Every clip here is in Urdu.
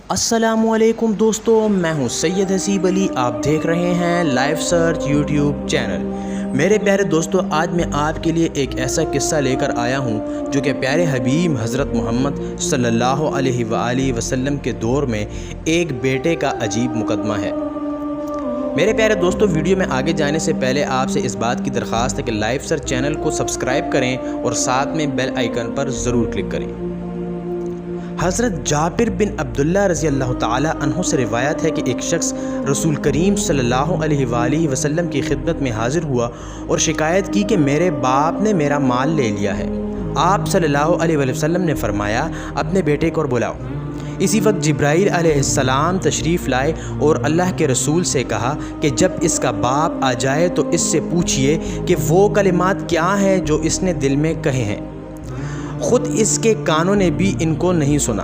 السلام علیکم دوستو، میں ہوں سید حسیب علی۔ آپ دیکھ رہے ہیں لائف سرچ یوٹیوب چینل۔ میرے پیارے دوستو، آج میں آپ کے لیے ایک ایسا قصہ لے کر آیا ہوں جو کہ پیارے حبیب حضرت محمد صلی اللہ علیہ وآلہ وسلم کے دور میں ایک بیٹے کا عجیب مقدمہ ہے۔ میرے پیارے دوستو، ویڈیو میں آگے جانے سے پہلے آپ سے اس بات کی درخواست ہے کہ لائف سرچ چینل کو سبسکرائب کریں اور ساتھ میں بیل آئیکن پر ضرور کلک کریں۔ حضرت جابر بن عبداللہ رضی اللہ تعالی عنہ سے روایت ہے کہ ایک شخص رسول کریم صلی اللہ علیہ وآلہ وسلم کی خدمت میں حاضر ہوا اور شکایت کی کہ میرے باپ نے میرا مال لے لیا ہے۔ آپ صلی اللہ علیہ وآلہ وسلم نے فرمایا، اپنے بیٹے کو بلاؤ۔ اسی وقت جبرائیل علیہ السلام تشریف لائے اور اللہ کے رسول سے کہا کہ جب اس کا باپ آ جائے تو اس سے پوچھئے کہ وہ کلمات کیا ہیں جو اس نے دل میں کہے ہیں۔ خود اس کے کانوں نے بھی ان کو نہیں سنا۔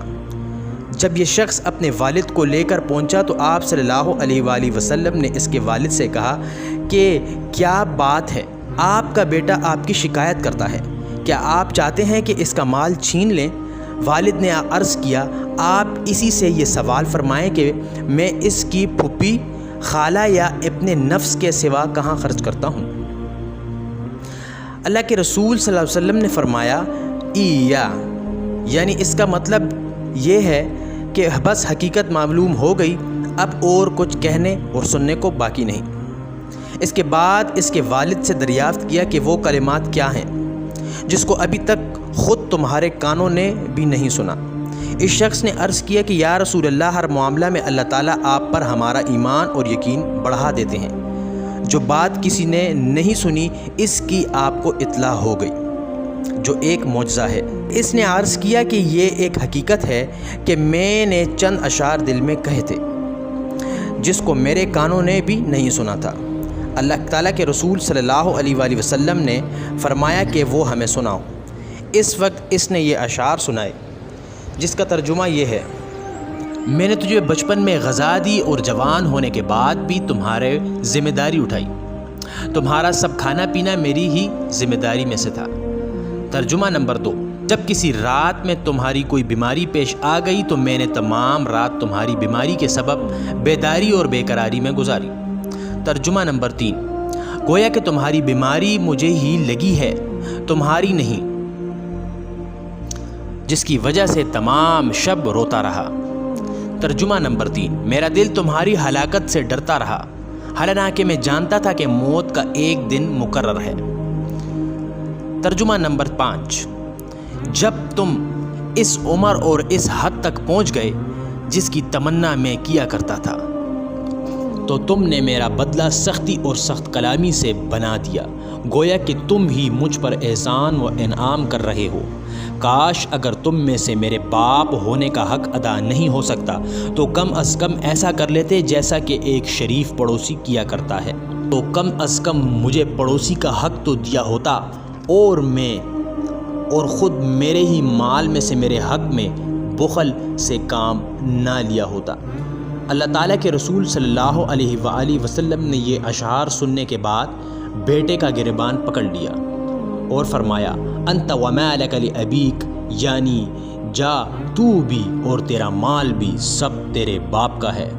جب یہ شخص اپنے والد کو لے کر پہنچا تو آپ صلی اللہ علیہ وآلہ وسلم نے اس کے والد سے کہا کہ کیا بات ہے، آپ کا بیٹا آپ کی شکایت کرتا ہے، کیا آپ چاہتے ہیں کہ اس کا مال چھین لیں؟ والد نے عرض کیا، آپ اسی سے یہ سوال فرمائیں کہ میں اس کی پھوپھی، خالہ یا اپنے نفس کے سوا کہاں خرچ کرتا ہوں؟ اللہ کے رسول صلی اللہ علیہ وسلم نے فرمایا، یعنی اس کا مطلب یہ ہے کہ بس حقیقت معلوم ہو گئی، اب اور کچھ کہنے اور سننے کو باقی نہیں۔ اس کے بعد اس کے والد سے دریافت کیا کہ وہ کلمات کیا ہیں جس کو ابھی تک خود تمہارے کانوں نے بھی نہیں سنا۔ اس شخص نے عرض کیا کہ یا رسول اللہ، ہر معاملہ میں اللہ تعالیٰ آپ پر ہمارا ایمان اور یقین بڑھا دیتے ہیں۔ جو بات کسی نے نہیں سنی اس کی آپ کو اطلاع ہو گئی، جو ایک مجزہ ہے۔ اس نے عرض کیا کہ یہ ایک حقیقت ہے کہ میں نے چند اشعار دل میں کہے تھے جس کو میرے کانوں نے بھی نہیں سنا تھا۔ اللہ تعالیٰ کے رسول صلی اللہ علیہ وآلہ وسلم نے فرمایا کہ وہ ہمیں سناؤ۔ اس وقت اس نے یہ اشعار سنائے جس کا ترجمہ یہ ہے، میں نے تجھے بچپن میں غذا دی اور جوان ہونے کے بعد بھی تمہارے ذمہ داری اٹھائی، تمہارا سب کھانا پینا میری ہی ذمہ داری میں سے تھا۔ ترجمہ نمبر 2، جب کسی رات میں تمہاری کوئی بیماری پیش آ گئی تو میں نے تمام رات تمہاری بیماری کے سبب بیداری اور بے قراری میں گزاری۔ ترجمہ نمبر 3، گویا کہ تمہاری بیماری مجھے ہی لگی ہے، تمہاری نہیں، جس کی وجہ سے تمام شب روتا رہا۔ ترجمہ نمبر 3، میرا دل تمہاری ہلاکت سے ڈرتا رہا، حالانکہ میں جانتا تھا کہ موت کا ایک دن مقرر ہے۔ ترجمہ نمبر 5، جب تم اس عمر اور اس حد تک پہنچ گئے جس کی تمنا میں کیا کرتا تھا تو تم نے میرا بدلہ سختی اور سخت کلامی سے بنا دیا، گویا کہ تم ہی مجھ پر احسان و انعام کر رہے ہو۔ کاش اگر تم میں سے میرے باپ ہونے کا حق ادا نہیں ہو سکتا تو کم از کم ایسا کر لیتے جیسا کہ ایک شریف پڑوسی کیا کرتا ہے، تو کم از کم مجھے پڑوسی کا حق تو دیا ہوتا اور خود میرے ہی مال میں سے میرے حق میں بخل سے کام نہ لیا ہوتا۔ اللہ تعالیٰ کے رسول صلی اللہ علیہ وآلہ وسلم نے یہ اشعار سننے کے بعد بیٹے کا گریبان پکڑ لیا اور فرمایا، انت ومالک لابیک، یعنی جا تو بھی اور تیرا مال بھی سب تیرے باپ کا ہے۔